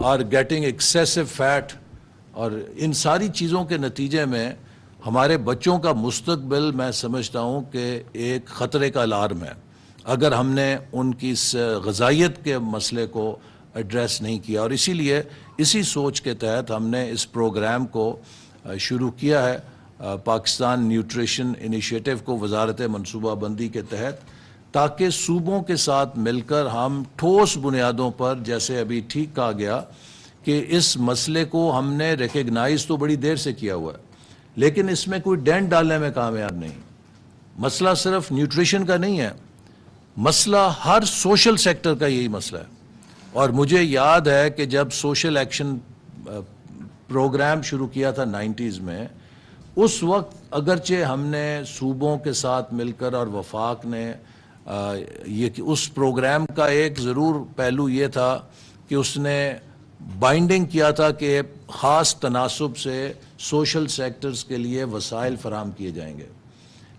are getting excessive fat, اور ان ساری چیزوں کے نتیجے میں ہمارے بچوں کا مستقبل میں سمجھتا ہوں کہ ایک خطرے کا الارم ہے اگر ہم نے ان کی اس غذائیت کے مسئلے کو ایڈریس نہیں کیا. اور اسی لیے اسی سوچ کے تحت ہم نے اس پروگرام کو شروع کیا ہے, پاکستان نیوٹریشن انیشیٹو کو وزارت منصوبہ بندی کے تحت, تاکہ صوبوں کے ساتھ مل کر ہم ٹھوس بنیادوں پر, جیسے ابھی ٹھیک کہا گیا کہ اس مسئلے کو ہم نے ریکگنائز تو بڑی دیر سے کیا ہوا ہے, لیکن اس میں کوئی ڈینٹ ڈالنے میں کامیاب نہیں. مسئلہ صرف نیوٹریشن کا نہیں ہے, مسئلہ ہر سوشل سیکٹر کا یہی مسئلہ ہے. اور مجھے یاد ہے کہ جب سوشل ایکشن پروگرام شروع کیا تھا 90s میں, اس وقت اگرچہ ہم نے صوبوں کے ساتھ مل کر اور وفاق نے اس پروگرام کا ایک ضرور پہلو یہ تھا کہ اس نے بائنڈنگ کیا تھا کہ خاص تناسب سے سوشل سیکٹرز کے لیے وسائل فراہم کیے جائیں گے,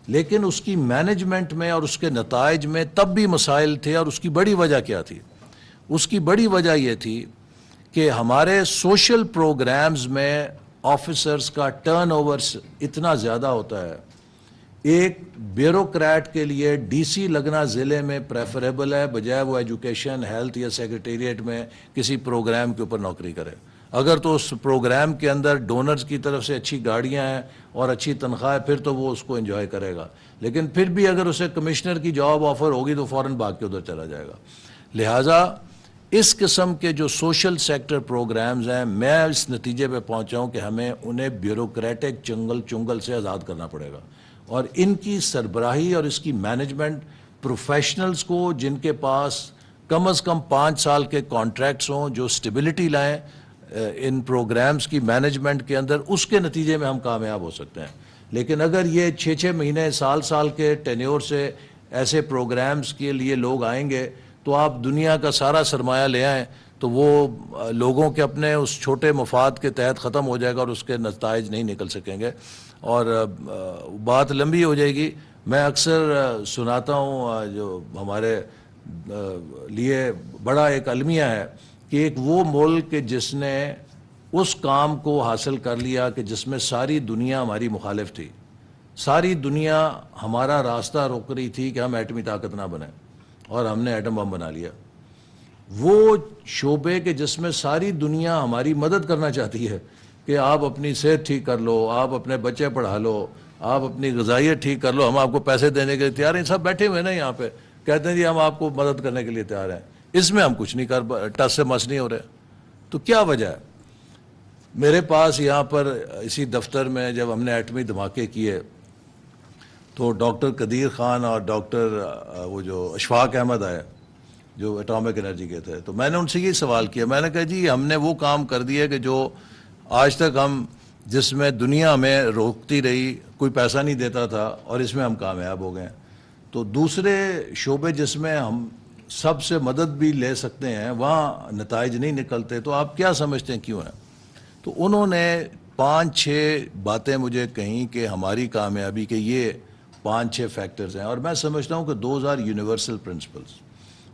لیکن اس کی مینجمنٹ میں اور اس کے نتائج میں تب بھی مسائل تھے. اور اس کی بڑی وجہ کیا تھی؟ اس کی بڑی وجہ یہ تھی کہ ہمارے سوشل پروگرامز میں آفیسرز کا ٹرن اوور اتنا زیادہ ہوتا ہے. ایک بیوروکریٹ کے لیے ڈی سی لگنا ضلع میں پریفریبل ہے بجائے وہ ایجوکیشن, ہیلتھ یا سیکریٹریٹ میں کسی پروگرام کے اوپر نوکری کرے. اگر تو اس پروگرام کے اندر ڈونرز کی طرف سے اچھی گاڑیاں ہیں اور اچھی تنخواہ ہے, پھر تو وہ اس کو انجوائے کرے گا, لیکن پھر بھی اگر اسے کمشنر کی جاب آفر ہوگی تو فوراً بھاگ کے ادھر چلا جائے گا. لہٰذا اس قسم کے جو سوشل سیکٹر پروگرامز ہیں, میں اس نتیجے پہ پہنچا ہوں کہ ہمیں انہیں بیوروکریٹک چنگل سے آزاد کرنا پڑے گا, اور ان کی سربراہی اور اس کی مینجمنٹ پروفیشنلز کو, جن کے پاس کم از کم 5 سال کے کانٹریکٹس ہوں, جو سٹیبلٹی لائیں ان پروگرامز کی مینجمنٹ کے اندر, اس کے نتیجے میں ہم کامیاب ہو سکتے ہیں. لیکن اگر یہ 6 مہینے سال کے ٹینیور سے ایسے پروگرامز کے لیے لوگ آئیں گے تو آپ دنیا کا سارا سرمایہ لے آئیں تو وہ لوگوں کے اپنے اس چھوٹے مفاد کے تحت ختم ہو جائے گا اور اس کے نتائج نہیں نکل سکیں گے اور بات لمبی ہو جائے گی. میں اکثر سناتا ہوں, جو ہمارے لیے بڑا ایک المیہ ہے کہ ایک وہ ملک جس نے اس کام کو حاصل کر لیا کہ جس میں ساری دنیا ہماری مخالف تھی, ساری دنیا ہمارا راستہ روک رہی تھی کہ ہم ایٹمی طاقت نہ بنیں, اور ہم نے ایٹم بم بنا لیا. وہ شعبے کہ جس میں ساری دنیا ہماری مدد کرنا چاہتی ہے کہ آپ اپنی صحت ٹھیک کر لو, آپ اپنے بچے پڑھا لو, آپ اپنی غذائیت ٹھیک کر لو, ہم آپ کو پیسے دینے کے لیے تیار ہیں. سب بیٹھے ہوئے نا یہاں پہ, کہتے ہیں جی ہم آپ کو مدد کرنے کے لیے تیار ہیں. اس میں ہم کچھ نہیں کر, ٹس سے مس نہیں ہو رہے. تو کیا وجہ ہے؟ میرے پاس یہاں پر اسی دفتر میں جب ہم نے ایٹمی دھماکے کیے تو ڈاکٹر قدیر خان اور ڈاکٹر وہ جو اشفاق احمد آئے جو اٹامک انرجی کے تھے, تو میں نے ان سے یہ سوال کیا. میں نے کہا جی ہم نے وہ کام کر دیا کہ جو آج تک ہم, جس میں دنیا ہمیں روکتی رہی, کوئی پیسہ نہیں دیتا تھا, اور اس میں ہم کامیاب ہو گئے. تو دوسرے شعبے جس میں ہم سب سے مدد بھی لے سکتے ہیں وہاں نتائج نہیں نکلتے. تو آپ کیا سمجھتے ہیں کیوں ہیں؟ تو انہوں نے 5-6 باتیں مجھے کہیں کہ ہماری کامیابی کے یہ 5-6 فیکٹرز ہیں, اور میں سمجھتا ہوں کہ دوز آر یونیورسل پرنسپلز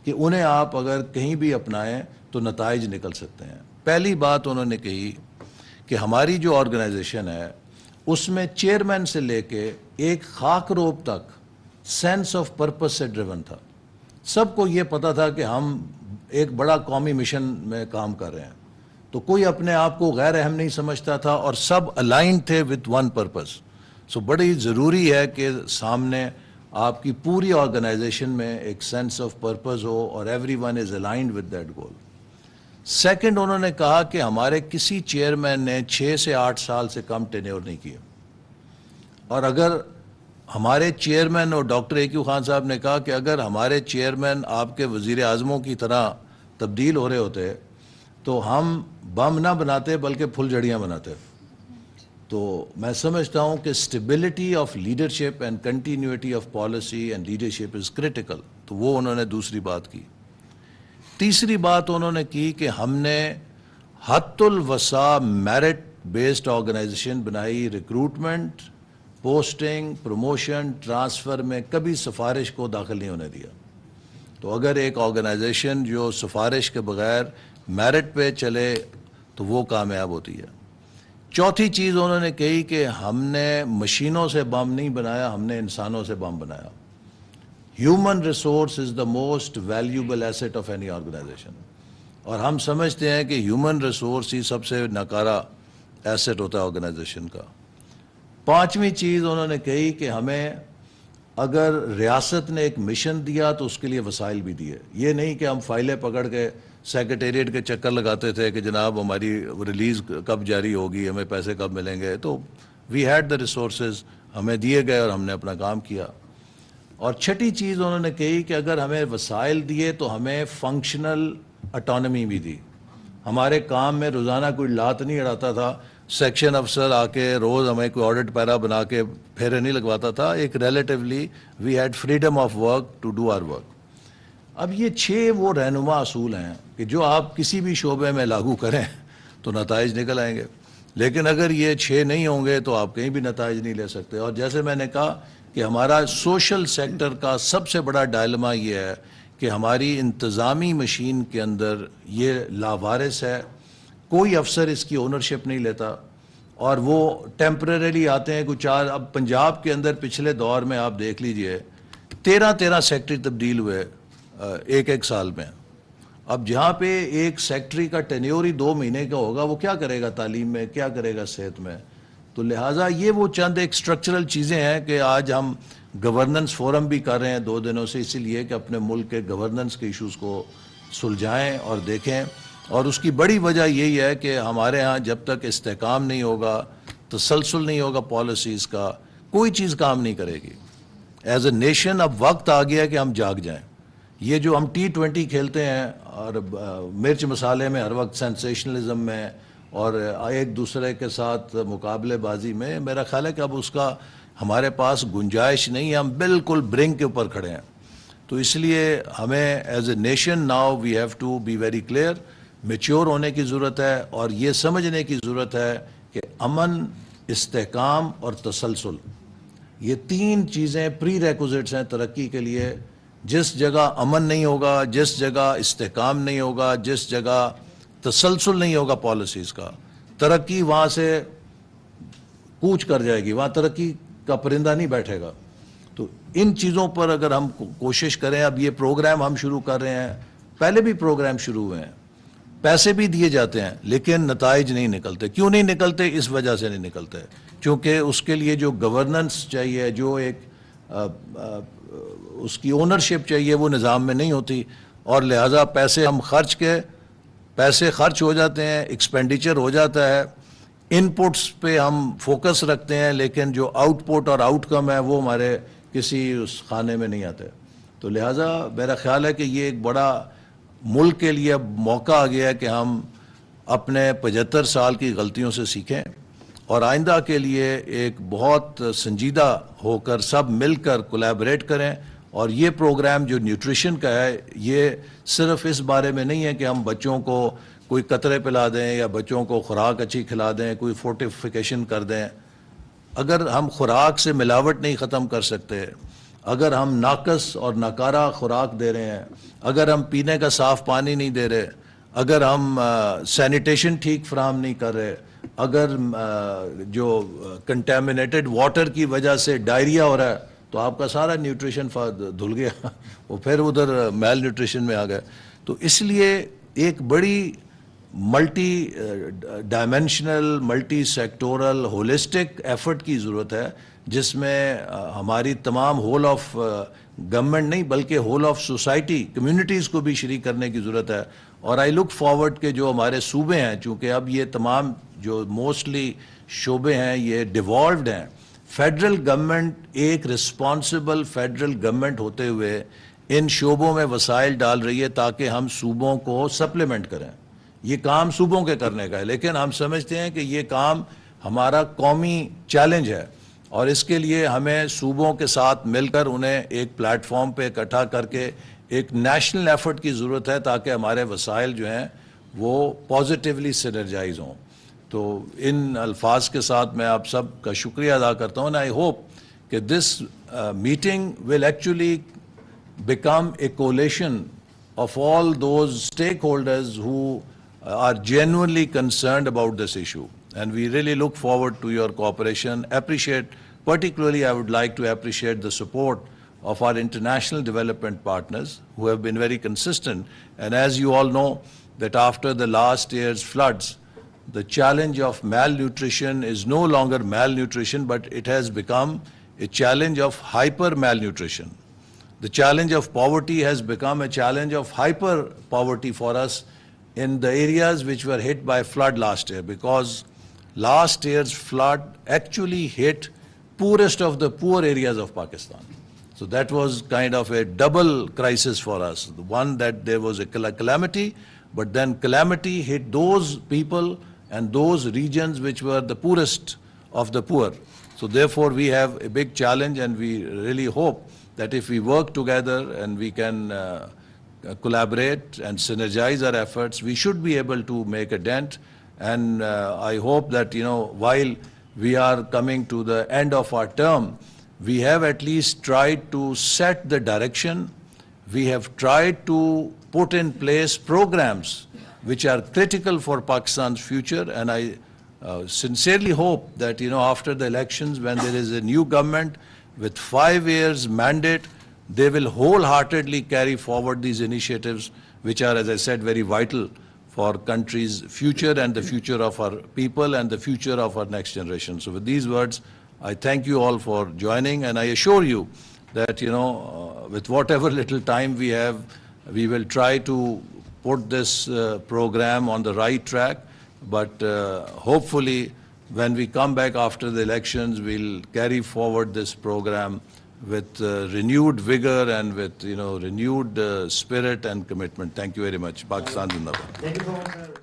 کہ انہیں آپ اگر کہیں بھی اپنائیں تو نتائج نکل سکتے ہیں. پہلی بات انہوں نے کہی کہ ہماری جو آرگنائزیشن ہے اس میں چیئرمین سے لے کے ایک خاک روب تک سینس آف پرپس سے ڈریون تھا. سب کو یہ پتا تھا کہ ہم ایک بڑا قومی مشن میں کام کر رہے ہیں, تو کوئی اپنے آپ کو غیر اہم نہیں سمجھتا تھا, اور سب الائنڈ تھے وتھ ون پرپس. سو بڑی ضروری ہے کہ سامنے آپ کی پوری آرگنائزیشن میں ایک سینس آف پرپس ہو اور every one is aligned with that goal. Second, انہوں نے کہا کہ ہمارے کسی چیئرمین نے 6 سے 8 سال سے کم ٹینیور نہیں کیا, اور اگر ہمارے چیئرمین, اور ڈاکٹر اے کیو خان صاحب نے کہا کہ اگر ہمارے چیئرمین آپ کے وزیر اعظموں کی طرح تبدیل ہو رہے ہوتے تو ہم بم نہ بناتے بلکہ پھل جھڑیاں بناتے. تو میں سمجھتا ہوں کہ stability of leadership and continuity of policy and leadership is critical. تو وہ انہوں نے دوسری بات کی. تیسری بات انہوں نے کی کہ ہم نے حت الوسع میرٹ بیسڈ آرگنائزیشن بنائی. ریکروٹمنٹ, پوسٹنگ, پروموشن, ٹرانسفر میں کبھی سفارش کو داخل نہیں ہونے دیا. تو اگر ایک آرگنائزیشن جو سفارش کے بغیر میرٹ پہ چلے تو وہ کامیاب ہوتی ہے. چوتھی چیز انہوں نے کہی کہ ہم نے مشینوں سے بم نہیں بنایا, ہم نے انسانوں سے بم بنایا. Human resource is the most valuable asset of any organisation, اور ہم سمجھتے ہیں کہ ہیومن ریسورس ہی سب سے ناکارہ ایسٹ ہوتا ہے آرگنائزیشن کا. پانچویں چیز انہوں نے کہی کہ ہمیں اگر ریاست نے ایک مشن دیا تو اس کے لیے وسائل بھی دیے. یہ نہیں کہ ہم فائلیں پکڑ کے سیکریٹریٹ کے چکر لگاتے تھے کہ جناب ہماری ریلیز کب جاری ہوگی, ہمیں پیسے کب ملیں گے. تو وی ہیڈ دا ریسورسز, ہمیں دیے گئے اور ہم نے اپنا کام کیا. اور چھٹی چیز انہوں نے کہی کہ اگر ہمیں وسائل دیے تو ہمیں فنکشنل اٹانومی بھی دی. ہمارے کام میں روزانہ کوئی لات نہیں اڑاتا تھا, سیکشن افسر آ کے روز ہمیں کوئی آڈٹ پیرا بنا کے پھیرے نہیں لگواتا تھا. ایک relatively we had freedom of work to do our work. اب یہ 6 وہ رہنما اصول ہیں کہ جو آپ کسی بھی شعبے میں لاگو کریں تو نتائج نکل آئیں گے, لیکن اگر یہ 6 نہیں ہوں گے تو آپ کہیں بھی نتائج نہیں لے سکتے. اور جیسے میں نے کہا کہ ہمارا سوشل سیکٹر کا سب سے بڑا ڈائلما یہ ہے کہ ہماری انتظامی مشین کے اندر یہ لاوارث ہے, کوئی افسر اس کی اونرشپ نہیں لیتا, اور وہ ٹیمپریریلی آتے ہیں. کچھ اب پنجاب کے اندر پچھلے دور میں آپ دیکھ لیجئے 13 سیکٹری تبدیل ہوئے ایک سال میں. اب جہاں پہ ایک سیکٹری کا ٹینیور ہی 2 مہینے کا ہوگا, وہ کیا کرے گا تعلیم میں, کیا کرے گا صحت میں. تو لہٰذا یہ وہ چند ایک سٹرکچرل چیزیں ہیں کہ آج ہم گورننس فورم بھی کر رہے ہیں 2 دنوں سے, اسی لیے کہ اپنے ملک کے گورننس کے ایشوز کو سلجھائیں اور دیکھیں. اور اس کی بڑی وجہ یہی ہے کہ ہمارے ہاں جب تک استحکام نہیں ہوگا, تسلسل نہیں ہوگا پالیسیز کا, کوئی چیز کام نہیں کرے گی. ایز اے نیشن اب وقت آ گیا کہ ہم جاگ جائیں. یہ جو ہم T20 کھیلتے ہیں اور مرچ مسالے میں ہر وقت سینسیشنلزم میں اور ایک دوسرے کے ساتھ مقابلے بازی میں, میرا خیال ہے کہ اب اس کا ہمارے پاس گنجائش نہیں ہے. ہم بالکل برنک کے اوپر کھڑے ہیں. تو اس لیے ہمیں as a nation now we have to be very clear, mature ہونے کی ضرورت ہے, اور یہ سمجھنے کی ضرورت ہے کہ امن, استحکام اور تسلسل, یہ 3 چیزیں پری ریکوزٹس ہیں ترقی کے لیے. جس جگہ امن نہیں ہوگا, جس جگہ استحکام نہیں ہوگا, جس جگہ تسلسل نہیں ہوگا پالیسیز کا, ترقی وہاں سے کوچ کر جائے گی, وہاں ترقی کا پرندہ نہیں بیٹھے گا. تو ان چیزوں پر اگر ہم کوشش کریں, اب یہ پروگرام ہم شروع کر رہے ہیں, پہلے بھی پروگرام شروع ہوئے ہیں, پیسے بھی دیے جاتے ہیں, لیکن نتائج نہیں نکلتے. کیوں نہیں نکلتے؟ اس وجہ سے نہیں نکلتے کیونکہ اس کے لیے جو گورننس چاہیے, جو ایک اس کی اونرشپ چاہیے, وہ نظام میں نہیں ہوتی. اور لہٰذا پیسے ہم پیسے خرچ ہو جاتے ہیں, ایکسپینڈیچر ہو جاتا ہے, ان پٹس پہ ہم فوکس رکھتے ہیں, لیکن جو آؤٹ پٹ اور آؤٹ کم ہے وہ ہمارے کسی اس خانے میں نہیں آتے. تو لہٰذا میرا خیال ہے کہ یہ ایک بڑا ملک کے لیے اب موقع آ گیا ہے کہ ہم اپنے 75 سال کی غلطیوں سے سیکھیں اور آئندہ کے لیے ایک بہت سنجیدہ ہو کر سب مل کر کولیبریٹ کریں. اور یہ پروگرام جو نیوٹریشن کا ہے, یہ صرف اس بارے میں نہیں ہے کہ ہم بچوں کو کوئی قطرے پلا دیں یا بچوں کو خوراک اچھی کھلا دیں, کوئی فورٹیفیکیشن کر دیں. اگر ہم خوراک سے ملاوٹ نہیں ختم کر سکتے, اگر ہم ناقص اور ناکارہ خوراک دے رہے ہیں, اگر ہم پینے کا صاف پانی نہیں دے رہے, اگر ہم سینیٹیشن ٹھیک فراہم نہیں کر رہے, اگر جو کنٹامنیٹڈ واٹر کی وجہ سے ڈائریا ہو رہا ہے, تو آپ کا سارا نیوٹریشن دھل گیا, وہ پھر ادھر میل نیوٹریشن میں آ گئے. تو اس لیے ایک بڑی multi dimensional, multi sectoral, holistic effort کی ضرورت ہے, جس میں ہماری تمام ہول آف گورنمنٹ نہیں بلکہ ہول آف سوسائٹی, کمیونٹیز کو بھی شریک کرنے کی ضرورت ہے. اور آئی لک فارورڈ کہ جو ہمارے صوبے ہیں, چونکہ اب یہ تمام جو موسٹلی شعبے ہیں یہ ڈیوالوڈ ہیں, فیڈرل گورنمنٹ ایک رسپانسبل فیڈرل گورنمنٹ ہوتے ہوئے ان شعبوں میں وسائل ڈال رہی ہے تاکہ ہم صوبوں کو سپلیمنٹ کریں. یہ کام صوبوں کے کرنے کا ہے, لیکن ہم سمجھتے ہیں کہ یہ کام ہمارا قومی چیلنج ہے, اور اس کے لیے ہمیں صوبوں کے ساتھ مل کر انہیں ایک پلیٹ فارم پہ اکٹھا کر کے ایک نیشنل ایفرٹ کی ضرورت ہے تاکہ ہمارے وسائل جو ہیں وہ پازیٹیولی سینرجائز ہوں. تو ان الفاظ کے ساتھ میں آپ سب کا شکریہ ادا کرتا ہوں. آئی ہوپ کہ this meeting will actually become a coalition of all those stakeholders who are genuinely concerned about this issue. And we really look forward to your cooperation. Particularly I would like to appreciate the support of our international development partners who have been very consistent. And as you all know, that after the last year's floods, the challenge of malnutrition is no longer malnutrition, but it has become a challenge of hyper malnutrition. The challenge of poverty has become a challenge of hyper poverty for us in the areas which were hit by flood last year, because last year's flood actually hit poorest of the poor areas of Pakistan. So that was kind of a double crisis for us. The one that there was a calamity, but then calamity hit those people and those regions which were the poorest of the poor. So therefore we have a big challenge, and we really hope that if we work together and we can collaborate and synergize our efforts, we should be able to make a dent. And I hope that, while we are coming to the end of our term, we have at least tried to set the direction. We have tried to put in place programs which are critical for Pakistan's future. And I sincerely hope that, after the elections, when there is a new government with 5 years mandate, they will wholeheartedly carry forward these initiatives, which are, as I said, very vital for country's future and the future of our people and the future of our next generation. So with these words, I thank you all for joining, and I assure you that, with whatever little time we have, we will try to put this program on the right track. But hopefully, when we come back after the elections, we'll carry forward this program with renewed vigor and with renewed spirit and commitment. Thank you very much. Pakistan Zindabad.